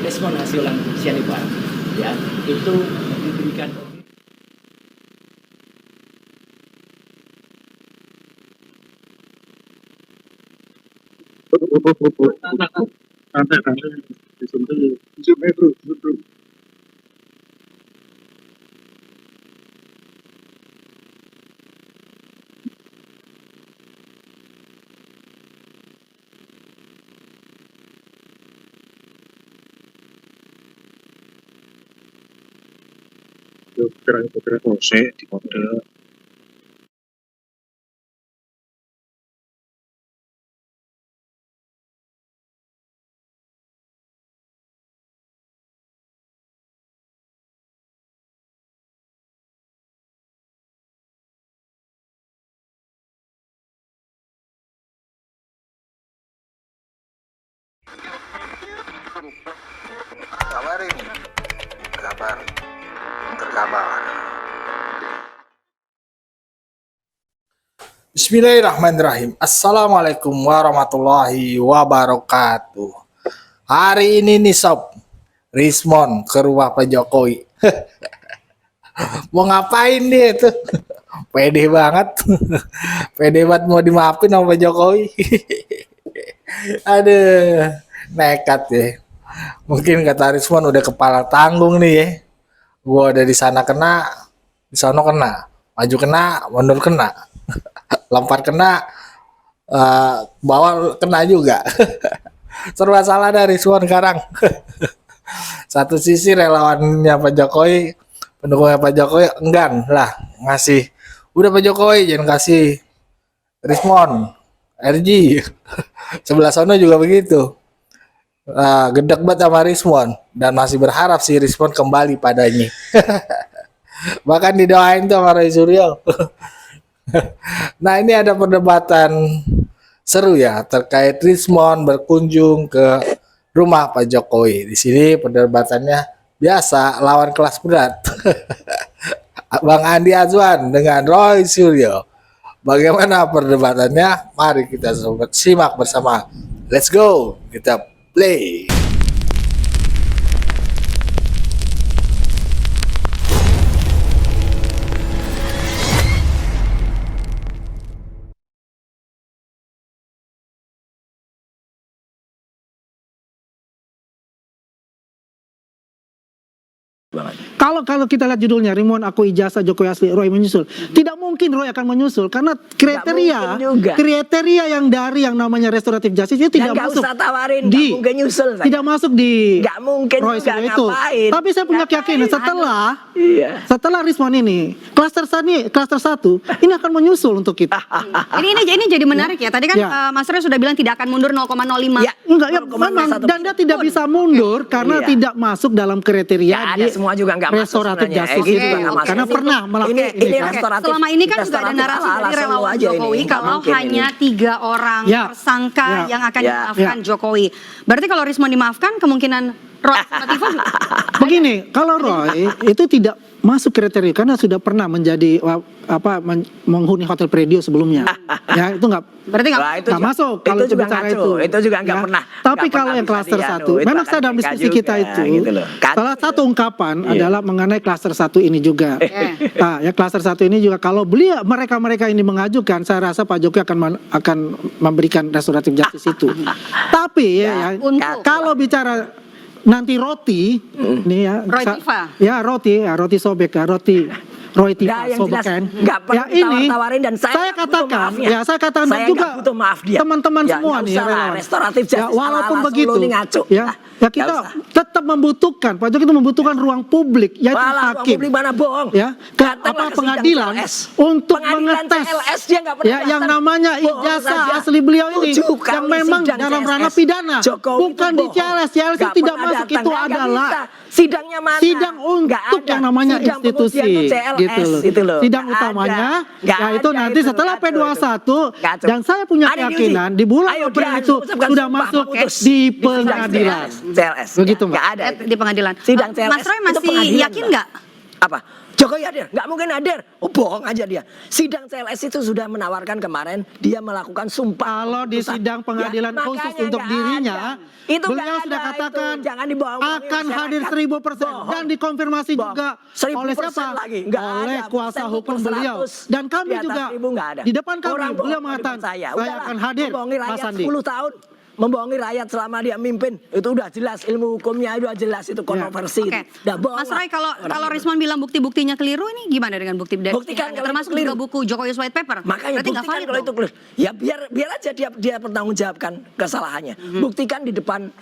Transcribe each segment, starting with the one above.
respon hasil cyanida ya itu diberikan Kira-kira di model Kabarin kabar terkabar. Bismillahirrahmanirrahim. Assalamualaikum warahmatullahi wabarakatuh. Hari ini nih sob, Rismon ke rumah Pak Jokowi. Mau ngapain dia tuh? Pede banget. Pede banget mau dimaafin sama Pak Jokowi. Aduh, nekat ya. Mungkin kata Rismon udah kepala tanggung nih ya. Gua udah di sana kena, di sana kena, maju kena, mundur kena. Lempar kena, bawah kena juga. Serba salah dari Rismon sekarang. Satu sisi relawannya Pak Jokowi, pendukungnya Pak Jokowi enggan lah ngasih. Udah Pak Jokowi jangan kasih Rismon, RG. Sebelah sana juga begitu. Gedek banget sama Rismon dan masih berharap si Rismon kembali padanya. Bahkan didoain tuh sama Roy Suryo. Nah ini ada perdebatan seru ya terkait Rismon berkunjung ke rumah Pak Jokowi. Di sini perdebatannya biasa lawan kelas berat. Bang Andi Azwan dengan Roy Suryo. Bagaimana perdebatannya? Mari kita simak bersama. Let's go. Kita play. Kalau kita lihat judulnya Rimon aku ijazah Jokowi asli Roy menyusul, tidak mungkin Roy akan menyusul karena kriteria yang dari yang namanya restoratif justice itu tidak masuk tawarin, di nyusul tidak masuk di nggak mungkin Roy juga itu. ngapain. Tapi saya punya keyakinan setelah Rismon ini klaster 1 ini akan menyusul untuk kita. Ini jadi menarik ya. Tadi kan Mas Roy sudah bilang tidak akan mundur 0,05. Ya, Enggak ya, memang dan dia tidak bisa mundur karena tidak masuk dalam kriteria ada semua juga nggak masuk restoratif sebenarnya. justice Gitu itu. juga nggak masuk. Karena pernah melakukan ini kan. restoratif. Selama ini kan sudah ada Restoratif narasi dari ala-ala relawan aja Jokowi ini. kalau Mungkin hanya ini. 3 orang tersangka yang akan dimaafkan Jokowi. Berarti kalau Rismon dimaafkan kemungkinan Roy Latifah juga. Begini, kalau Roy itu tidak masuk kriteria karena sudah pernah menjadi menghuni hotel Predio sebelumnya. Ya itu berarti nggak masuk kalau itu juga bicara ngaco. Itu juga nggak pernah. Tapi nggak kalau pernah yang bisa klaster 1, dianu, memang itu saya dalam akan diskusi juga, kita itu gitu loh. salah satu ungkapan adalah mengenai klaster 1 ini juga. Nah, ya klaster 1 ini juga kalau mereka ini mengajukan, saya rasa Pak Jokowi akan memberikan restoratif justice itu. Tapi kalau bicara nanti roti, nih ya, roti sobek ya, Roy Tifa Sobekan. Ya ini saya katakan dan juga teman-teman semua nih ya, restoratif walaupun begitu ya kita tetap membutuhkan Pak Jokowi itu membutuhkan ruang publik yaitu hakim ya pengadilan untuk mengetes yang namanya ijazah asli beliau ini yang memang dalam ranah pidana bukan di CLS itu tidak masuk, itu adalah sidang untuk yang namanya institusi gitu loh. Sidang utamanya yaitu nanti setelah P21 dan saya punya keyakinan di bulan April itu sudah masuk di pengadilan. CLS. Begitu Mbak. Nggak ada di pengadilan. Sidang CLS. Mas Roy masih yakin nggak? Apa? Jokowi hadir, nggak mungkin hadir. Oh bohong aja dia. Sidang CLS itu sudah menawarkan kemarin dia melakukan sumpah. Kalau di keputusan. sidang pengadilan Ya, khusus makanya untuk nggak dirinya, ada. Itu beliau nggak sudah ada katakan itu. Jangan dibohong-bohongin akan masyarakat. hadir 1000% dan dikonfirmasi Bohong. juga 1000% oleh siapa? lagi. Nggak Oleh ada. kuasa Persen hukum per beliau. 100. Dan kami Di atas juga 1000 nggak ada. di depan kami Orang beliau bohong mengatakan saya saya akan hadir, membohongi Mas rakyat Andi. 10 tahun. Membohongi rakyat selama dia mimpin. Itu udah jelas, ilmu hukumnya itu udah jelas, itu kontroversi. Oke. Udah bohong Mas lah. Roy, kalau Orang Rismon bilang bukti-buktinya keliru, ini gimana dengan bukti Buktikan kalau termasuk itu juga keliru. buku Jokowi's White Paper? Makanya Berarti nggak buktikan valid kalau dong? itu clear. Ya biar aja dia bertanggungjawabkan kesalahannya. Buktikan di depan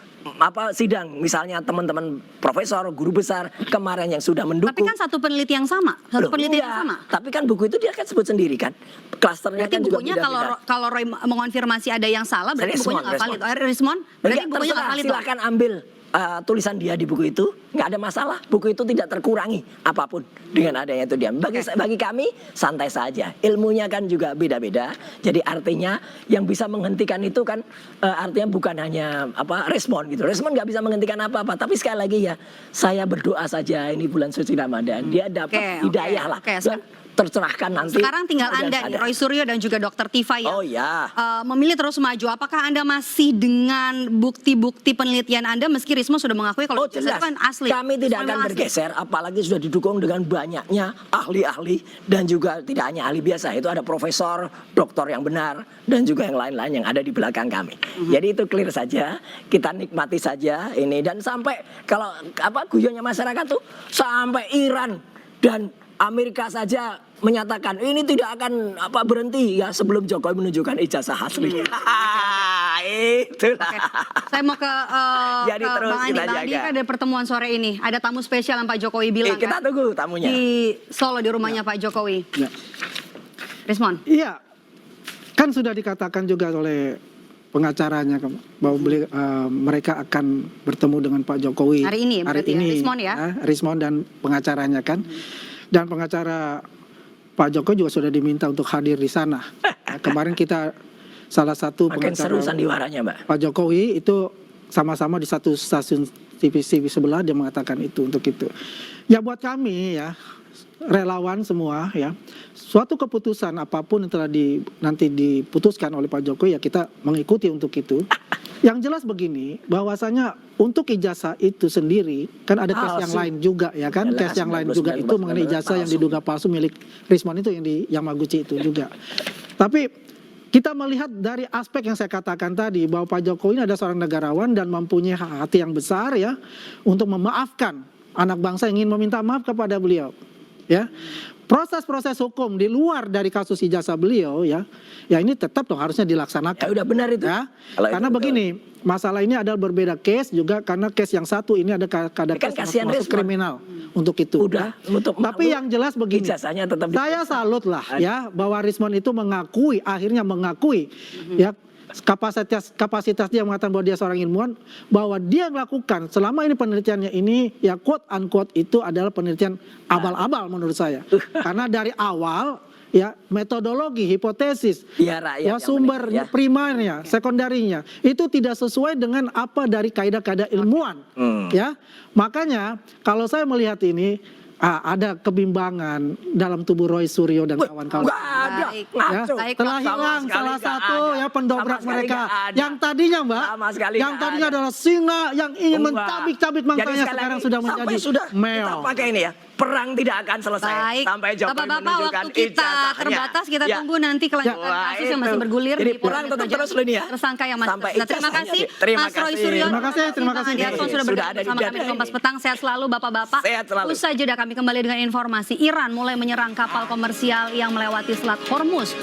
sidang, misalnya teman-teman profesor, guru besar kemarin yang sudah mendukung. Tapi kan satu peneliti yang sama, Loh, penelitian iya. yang sama. Tapi kan buku itu dia kan sebut sendiri kan. Klasternya Berarti kan juga bukunya beda-beda. kalau Roy mengonfirmasi ada yang salah, berarti bukunya nggak valid. Rismon, berarti Berarti bukunya nggak valid dong? silakan ambil tulisan dia di buku itu, nggak ada masalah. Buku itu tidak terkurangi apapun dengan adanya itu dia. Bagi kami santai saja. Ilmunya kan juga beda-beda. Jadi artinya yang bisa menghentikan itu kan artinya bukan hanya respon gitu. Respon nggak bisa menghentikan apa-apa. Tapi sekali lagi ya, saya berdoa saja ini bulan suci Ramadan dia dapat hidayah lah. Oke. Dan tercerahkan nanti. Sekarang tinggal Kemudian Anda, nih, sadar. Roy Suryo dan juga Dr. Tifa yang Oh ya. memilih terus maju. Apakah Anda masih dengan bukti-bukti penelitian Anda meski Rismo sudah mengakui kalau Oh jelas, itu kan asli? kami tidak Rismon akan bilang asli. bergeser, apalagi sudah didukung dengan banyaknya ahli-ahli dan juga tidak hanya ahli biasa, itu ada profesor, doktor yang benar dan juga yang lain-lain yang ada di belakang kami. Jadi itu clear saja, kita nikmati saja ini dan sampai kalau guyonnya masyarakat tuh sampai Iran dan Amerika saja menyatakan ini tidak akan berhenti ya sebelum Jokowi menunjukkan ijazah asli. Itulah. Oke. Saya mau ke, Jadi ke terus Bang Andi. kita Bang Andi jaga. kan ada pertemuan sore ini. Ada tamu spesial yang Pak Jokowi bilang Kita kan, tunggu tamunya. di Solo di rumahnya Pak Jokowi. Ya. Rismon. Iya, kan sudah dikatakan juga oleh pengacaranya bahwa mereka akan bertemu dengan Pak Jokowi Hari ini, berarti ya, Rismon ya? Rismon dan pengacaranya kan, dan pengacara Pak Jokowi juga sudah diminta untuk hadir di sana. Kemarin kita salah satu Makin pengacara seru sandiwaranya, Mbak. Pak Jokowi itu sama-sama di satu stasiun TV sebelah dia mengatakan itu untuk itu. Ya buat kami ya relawan semua ya, suatu keputusan apapun yang telah nanti diputuskan oleh Pak Jokowi ya kita mengikuti untuk itu. Yang jelas begini, bahwasanya untuk ijazah itu sendiri kan ada case yang lain juga ya kan, Jelas, case yang lain juga itu mengenai ijazah yang diduga palsu milik Rismon itu yang di Yamaguchi itu juga. Tapi kita melihat dari aspek yang saya katakan tadi bahwa Pak Jokowi ini ada seorang negarawan dan mempunyai hati yang besar ya untuk memaafkan anak bangsa yang ingin meminta maaf kepada beliau. Ya, proses-proses hukum di luar dari kasus ijazah beliau ya ini tetap dong harusnya dilaksanakan. Ya udah benar itu. Ya, Kalau karena itu begini, masalah ini adalah berbeda case juga karena case yang satu ini ada Kan case kasihan masuk Rismon. kriminal untuk itu. Udah, ya. untuk Tapi malu, yang jelas begini, ijazahnya tetap saya salut lah ya bahwa Rismon itu akhirnya mengakui ya kapasitas dia mengatakan bahwa dia seorang ilmuwan, bahwa dia melakukan selama ini penelitiannya ini ya quote unquote itu adalah penelitian abal-abal menurut saya. Karena dari awal ya metodologi, hipotesis, Ya, rakyat yang sumber menilai, ya. primernya, sekunderinya itu tidak sesuai dengan apa dari kaidah-kaidah ilmuwan. Ya, makanya kalau saya melihat ini ada kebimbangan dalam tubuh Roy Suryo dan kawan-kawan. Nggak ada. Baik. Ya, Ngaco. Baik, telah Sama hilang sekali salah nggak satu ada. ya pendobrak Sama sekali mereka. nggak ada. Yang tadinya Mbak, Sama sekali yang nggak tadinya ada. adalah singa yang ingin Enggak. mencabik-cabik Jadi mangkanya sekali sekarang lagi, sudah sampai menjadi sudah kita meong. pakai ini ya. Perang tidak akan selesai Baik, sampai Jokowi Bapak-bapak menunjukkan waktu kita ijazahnya. terbatas, kita Ya. tunggu nanti kelanjutan Wah, kasus yang itu. masih bergulir Jadi di perang tetap terus loh ini ya. tersangka yang masih Sampai tersisa. Terima ijazahnya. kasih Terima Mas Roy kasih. Suryo. Terima kasih. Bang Andi Arson sudah Sudah bergabung ada di bersama kami di dada Kompas ini. Petang. Sehat selalu Bapak-bapak. Sehat selalu. Usai jeda kami kembali dengan informasi Iran mulai menyerang kapal komersial yang melewati Selat Hormuz.